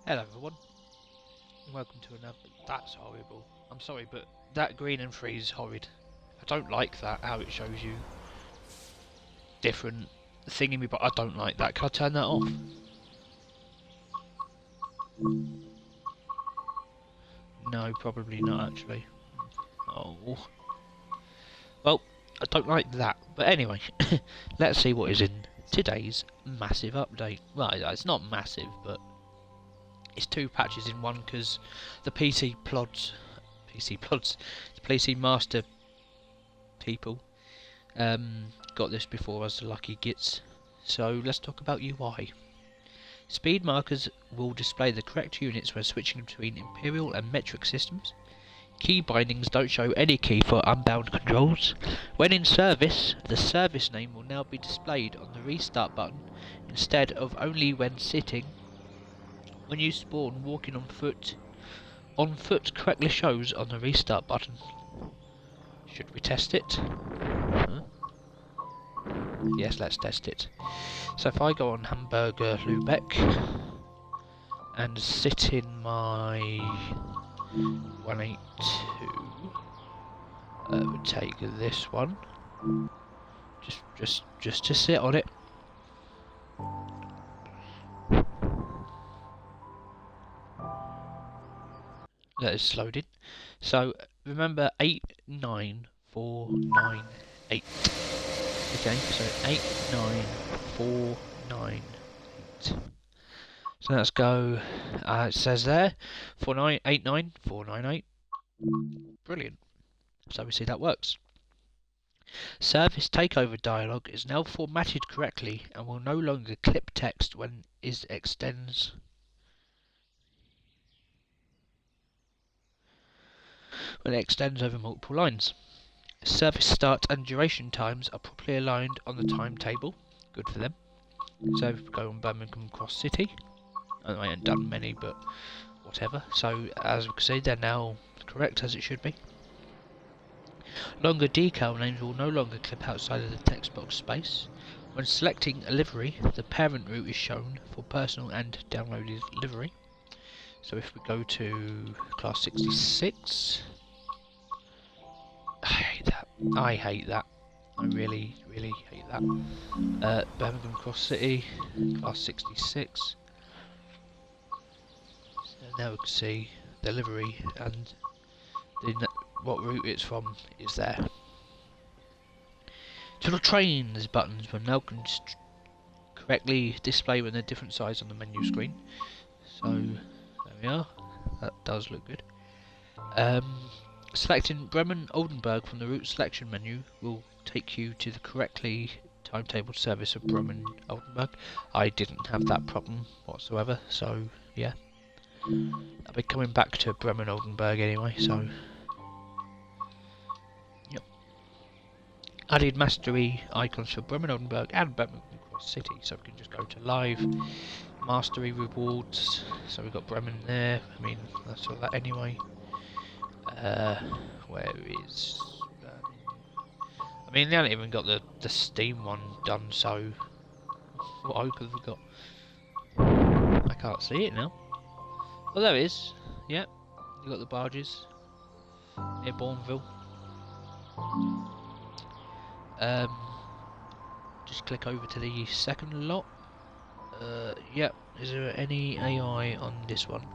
Hello everyone, and welcome to another... That's horrible. I'm sorry, but that green and free is horrid. I don't like that, how it shows you different thingy, but I don't like that. Can I turn that off? No, probably not actually. Oh. Well, I don't like that. But anyway, let's see what is in today's massive update. Well, it's not massive, but it's two patches in one because the PC Master people got this before us, the lucky gits. So let's talk about UI. Speed markers will display the correct units when switching between imperial and metric systems. Key bindings don't show any key for unbound controls. When in service, the service name will now be displayed on the restart button instead of only when sitting. When you spawn walking on foot correctly shows on the restart button. Should we test it? Huh? Yes, let's test it. So if I go on Hamburger Lübeck and sit in my 182, would take this one. Just to sit on it. That is loaded. So remember 89498. Okay, so 89498. So let's go. It says there 4989498. Brilliant. So we see that works. Service takeover dialog is now formatted correctly and will no longer clip text when it extends. When it extends over multiple lines. Service start and duration times are properly aligned on the timetable. Good for them. So if we go on Birmingham Cross City. I haven't done many, but whatever. So as we can see, they're now correct as it should be. Longer decal names will no longer clip outside of the text box space. When selecting a livery, the parent route is shown for personal and downloaded livery. So if we go to class 66, I hate that. I really hate that. Birmingham Cross City, class 66. So now we can see the livery and what route it's from is there. To the trains buttons will now correctly display when they're different size on the menu screen. So there we are. That does look good. Selecting Bremen Oldenburg from the route selection menu will take you to the correctly timetabled service of Bremen Oldenburg. I didn't have that problem whatsoever, so yeah. I'll be coming back to Bremen Oldenburg anyway, so yep. Added mastery icons for Bremen Oldenburg and Birmingham Cross City, so we can just go to live mastery rewards. So we've got Bremen there. I mean, that's all that anyway. Where is... I mean, they haven't even got the Steam one done, so what hope have we got? I can't see it now. Well, there it is. Yep, you got the barges near Bourneville. Just click over to the second lot. Yep, is there any AI on this one?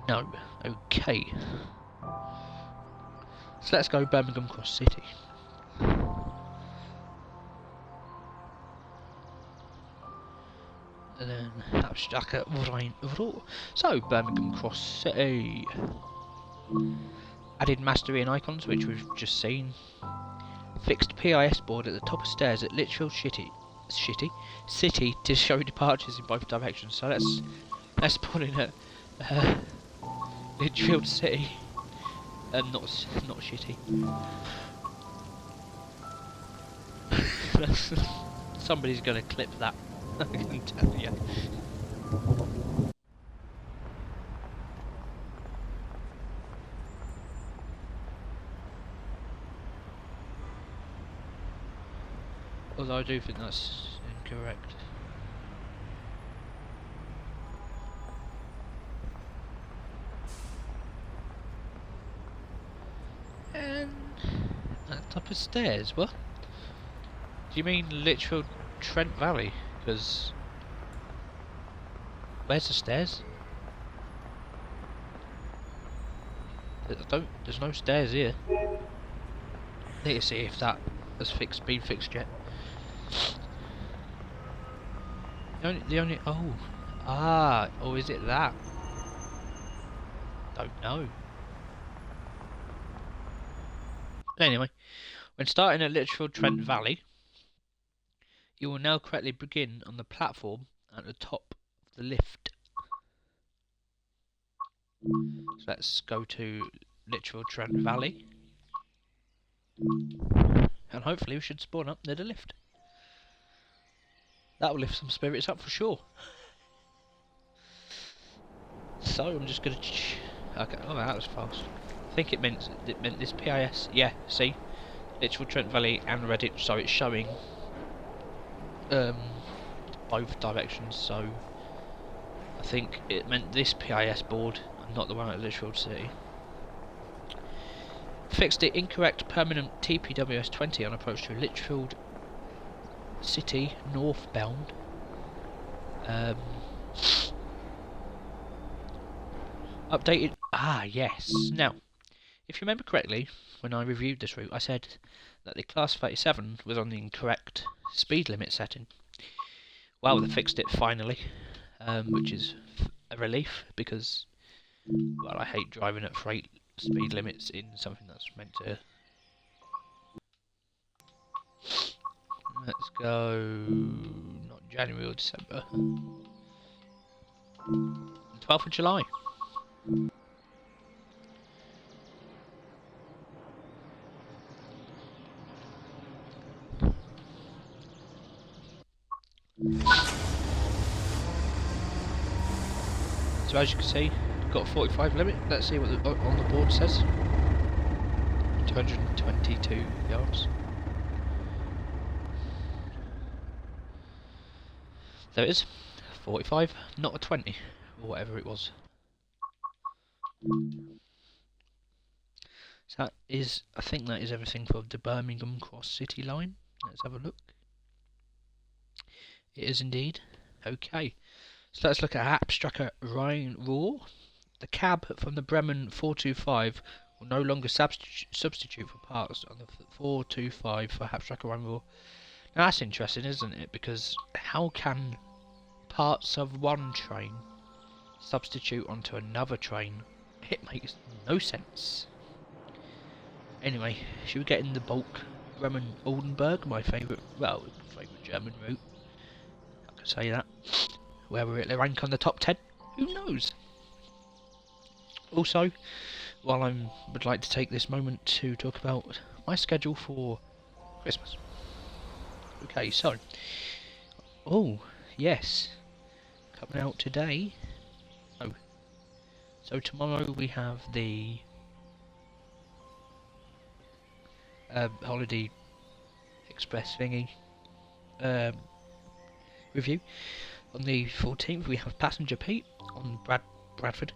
No. Okay. So let's go Birmingham Cross City. And then Abstacke Rhein-Ruhr. So Birmingham Cross City. Added mastery and icons, which we've just seen. Fixed PIS board at the top of stairs at Litchfield City to show departures in both directions. So let's put in at Litchfield City. Not shitty. Somebody's gonna clip that. I can tell you. Although I do think that's incorrect. Man, that type of stairs, what? Do you mean literal Trent Valley? Because where's the stairs? There's no stairs here. Need to see if that has been fixed yet. Oh, is it that? Don't know. But anyway, when starting at literal Trent Valley, you will now correctly begin on the platform at the top of the lift. So let's go to literal Trent Valley. And hopefully we should spawn up near the lift. That will lift some spirits up for sure. So I'm just gonna okay, oh that was fast. I think it meant this PIS. Yeah, see? Literal Trent Valley and Reddit, so it's showing both directions, so I think it meant this PIS board and not the one at Litchfield City. Fixed the incorrect permanent TPWS20 on approach to Litchfield City northbound. Updated. Ah, yes. Now, if you remember correctly, when I reviewed this route, I said that the Class 37 was on the incorrect speed limit setting. Well, they fixed it finally, which is a relief because, well, I hate driving at freight speed limits in something that's meant to. Let's go. Not January or December. 12th of July. So as you can see, got a 45 limit. Let's see what on the board says. 222 yards. There it is. 45, not a 20, or whatever it was. So that is, I think that is everything for the Birmingham Cross City line. Let's have a look. It is indeed. Okay. So let's look at Hapstracker Rhine Roar. The cab from the Bremen 425 will no longer substitute for parts on the 425 for Hapstracker Rhine Roar. Now that's interesting, isn't it? Because how can parts of one train substitute onto another train? It makes no sense. Anyway, should we get in the bulk Bremen-Oldenburg, my favourite German route? I can say that. Whether it'll rank on the top 10, who knows? Also, while I would like to take this moment to talk about my schedule for Christmas. Okay, so, oh yes, coming out today. Oh, so tomorrow we have the Holiday Express thingy review. On the 14th we have Passenger Pete on Bradford,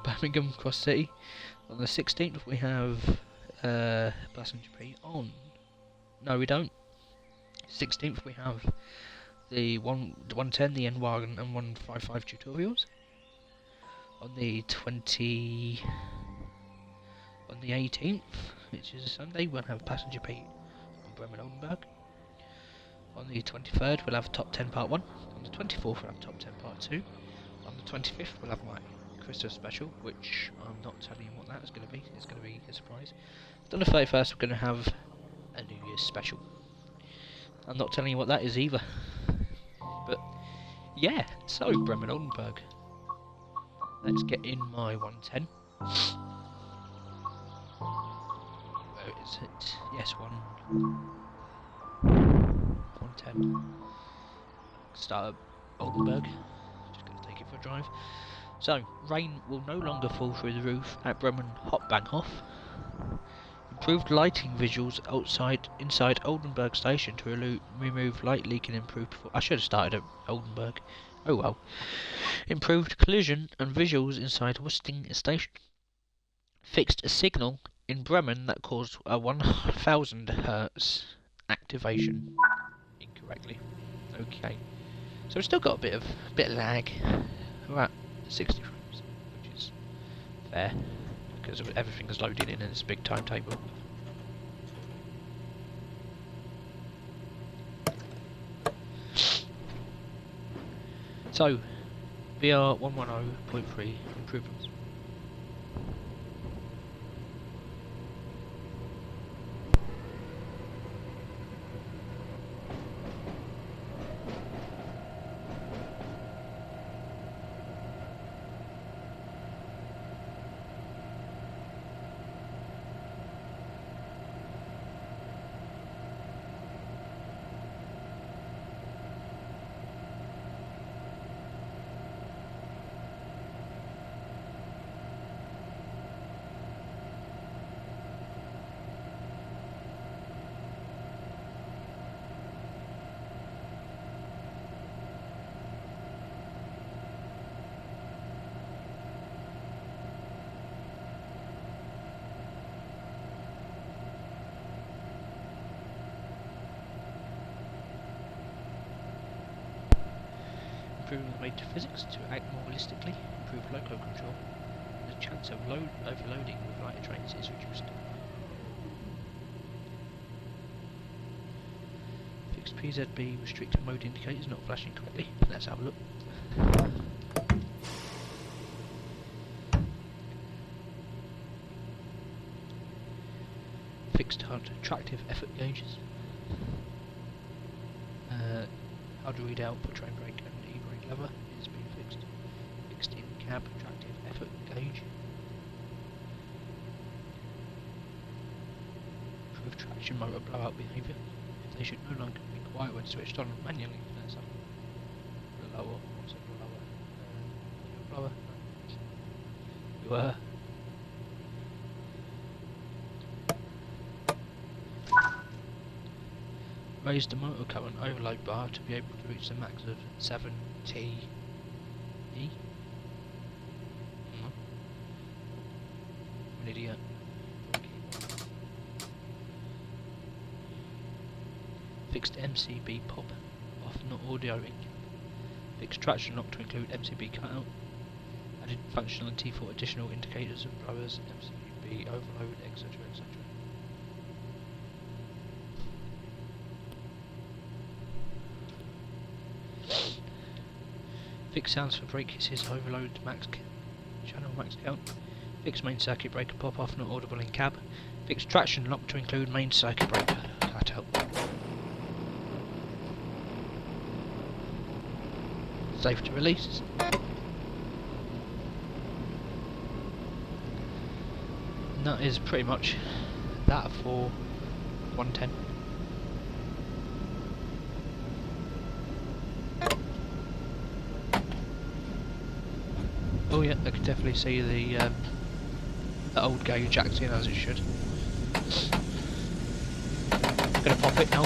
Birmingham Cross City. On the 16th we have Passenger Pete on. No, we don't. 16th we have the 110, the N-Wagon and 155 tutorials. On the 18th, which is a Sunday, we'll have Passenger Pete on Bremen-Oldenburg. On the 23rd we'll have Top 10 Part 1. On the 24th we'll have Top 10 Part 2. On the 25th we'll have my Christmas special, which I'm not telling you what that is going to be. It's going to be a surprise. On the 31st we're going to have a New Year's special. I'm not telling you what that is either. But yeah, so Bremen-Oldenburg. Let's get in my 110. Where is it? Yes, 110. Start at Oldenburg. Just going to take it for a drive. So, rain will no longer fall through the roof at Bremen Hauptbahnhof. Improved lighting visuals inside Oldenburg station to remove light leak and improve. I should have started at Oldenburg. Oh well. Improved collision and visuals inside Wisting station. Fixed a signal In Bremen, that caused a 1000 Hertz activation incorrectly. Okay, so we've still got a bit of lag. We're at 60 frames, which is fair because everything's loaded in this big timetable. So, VR 110.3 improvements. Improving the rate of physics to act more realistically, improve loco control, and the chance of overloading with lighter trains is reduced. Fixed PZB restricted mode indicators not flashing correctly. Let's have a look. Fixed hard tractive effort gauges. Hard to read out for train brake and e-brake lever is being fixed. Fixed in cab tractive effort gauge. Improve traction motor blowout behaviour. If they should no longer be quiet when switched on manually. Let's have a lower. What's it lower? Blower. You were. Raise the motor current overload bar to be able to reach the max of 7 TE. An idiot. Fixed MCB pop off, not audio in. Fixed traction lock to include MCB cutout. Added functionality for additional indicators of blowers, MCB overload, etc. etc. Fixed sounds for brake hisses, overload, channel max count. Fixed main circuit breaker pop off, not audible in cab. Fixed traction lock to include main circuit breaker cutout. Safe to release. And that is pretty much that for 110. Oh yeah, I can definitely see the old gauge acting as it should. Gonna pop it now.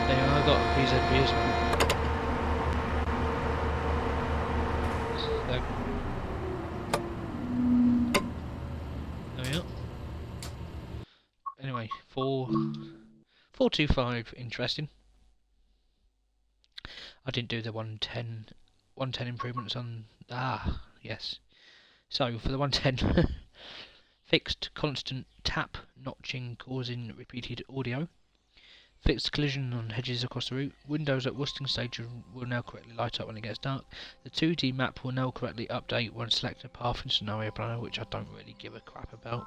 There you are, I've got a PZB as well. Anyway, 425, interesting. I didn't do the 110 improvements on, yes. So, for the 110, fixed constant tap notching causing repeated audio. Fixed collision on hedges across the route. Windows at Worcester Station will now correctly light up when it gets dark. The 2D map will now correctly update when select a path in scenario planner, which I don't really give a crap about.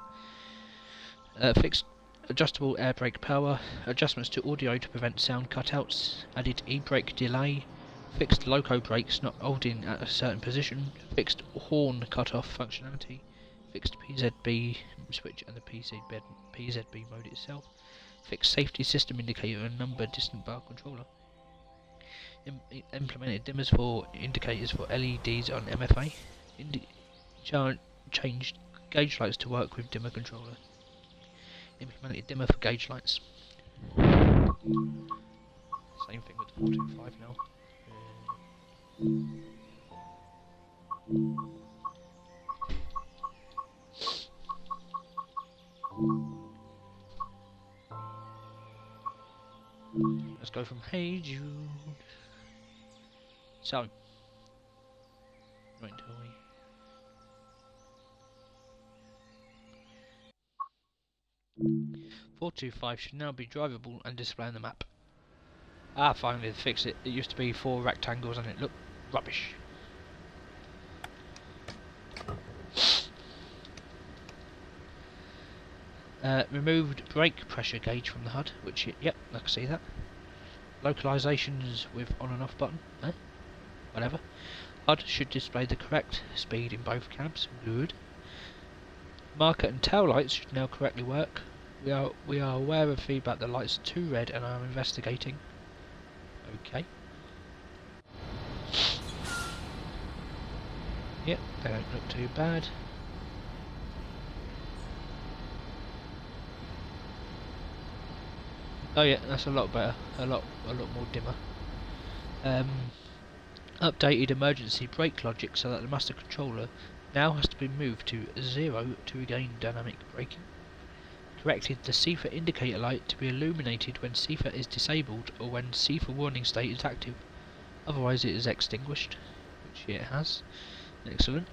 Fixed adjustable air brake power, adjustments to audio to prevent sound cutouts, added e-brake delay, fixed loco brakes not holding at a certain position, fixed horn cut-off functionality, fixed PZB switch and the PZB mode itself, fixed safety system indicator and number distant bar controller, implemented dimmers for indicators for LEDs on MFA, changed gauge lights to work with dimmer controller. Implemented dimmer for gauge lights. Same thing with the 425 now. Let's go from Hey Jude. So, right until we 425 should now be drivable and display on the map. Ah, finally they fixed it. It used to be 4 rectangles and it looked rubbish. Removed brake pressure gauge from the HUD, which, yep, I can see that. Localizations with on and off button, whatever. HUD should display the correct speed in both cabs, good. Marker and tail lights should now correctly work. We are aware of feedback that lights are too red and are investigating. Okay. Yep, they don't look too bad. Oh yeah, that's a lot better. A lot more dimmer. Updated emergency brake logic so that the master controller now has to be moved to 0 to regain dynamic braking. Corrected the CEFA indicator light to be illuminated when CEFA is disabled or when CEFA warning state is active. Otherwise it is extinguished, which it has. Excellent.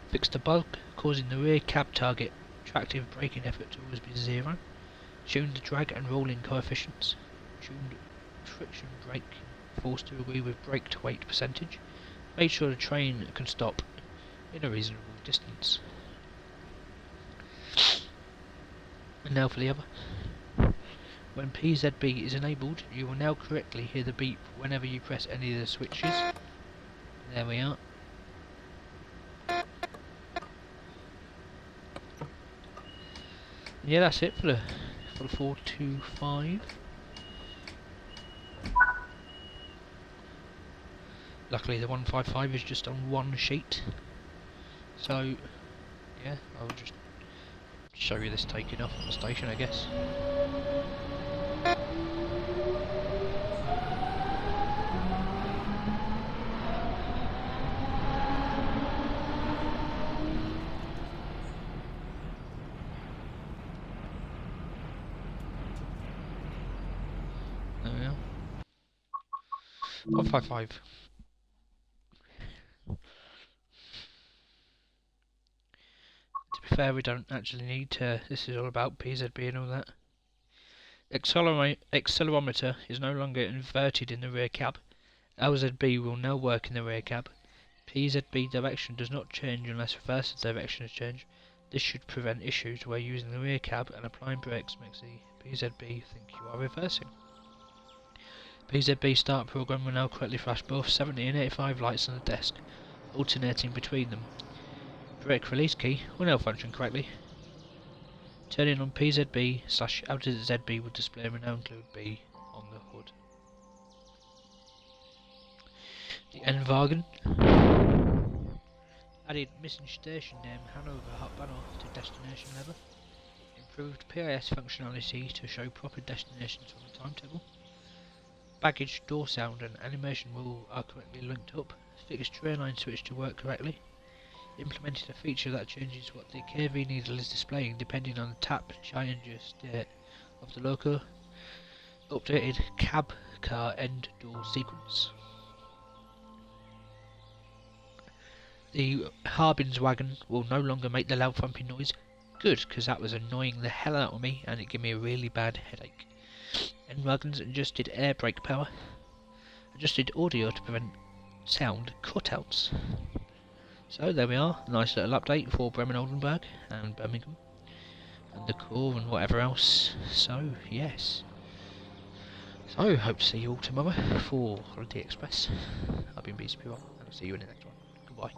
Fixed the bug causing the rear cab target tractive braking effort to always be 0. Tuned the drag and rolling coefficients. Tuned friction brake force to agree with brake to weight percentage. Made sure the train can stop in a reasonable distance. And now for the other. When PZB is enabled, you will now correctly hear the beep whenever you press any of the switches. There we are. Yeah, that's it for the 425. Luckily the 155 is just on one sheet. So, yeah, I'll just show you this taking off the station, I guess. There we are. 155. To be fair, we don't actually need to. This is all about PZB and all that. Accelerometer is no longer inverted in the rear cab. LZB will now work in the rear cab. PZB direction does not change unless reverse direction is changed. This should prevent issues where using the rear cab and applying brakes makes the PZB think you are reversing. PZB start program will now correctly flash both 70 and 85 lights on the desk, alternating between them. Brake release key will now function correctly. Turning on PZB/ZB will display and now include B on the hood. The N-Wagen added missing station name Hanover Hauptbahnhof to destination level. Improved PIS functionality to show proper destinations from the timetable. Baggage, door sound and animation wheel are correctly linked up. Fixed train line switch to work correctly. Implemented a feature that changes what the KV needle is displaying depending on the tap change state of the loco. Updated cab car end door sequence. The Harbins wagon will no longer make the loud thumping noise. Good, because that was annoying the hell out of me and it gave me a really bad headache. N-Wagon's adjusted air brake power. Adjusted audio to prevent sound cutouts. So there we are, nice little update for Bremen Oldenburg and Birmingham and the core and whatever else. So yes. So hope to see you all tomorrow for Holiday Express. I've been BCP1 and I'll see you in the next one. Goodbye.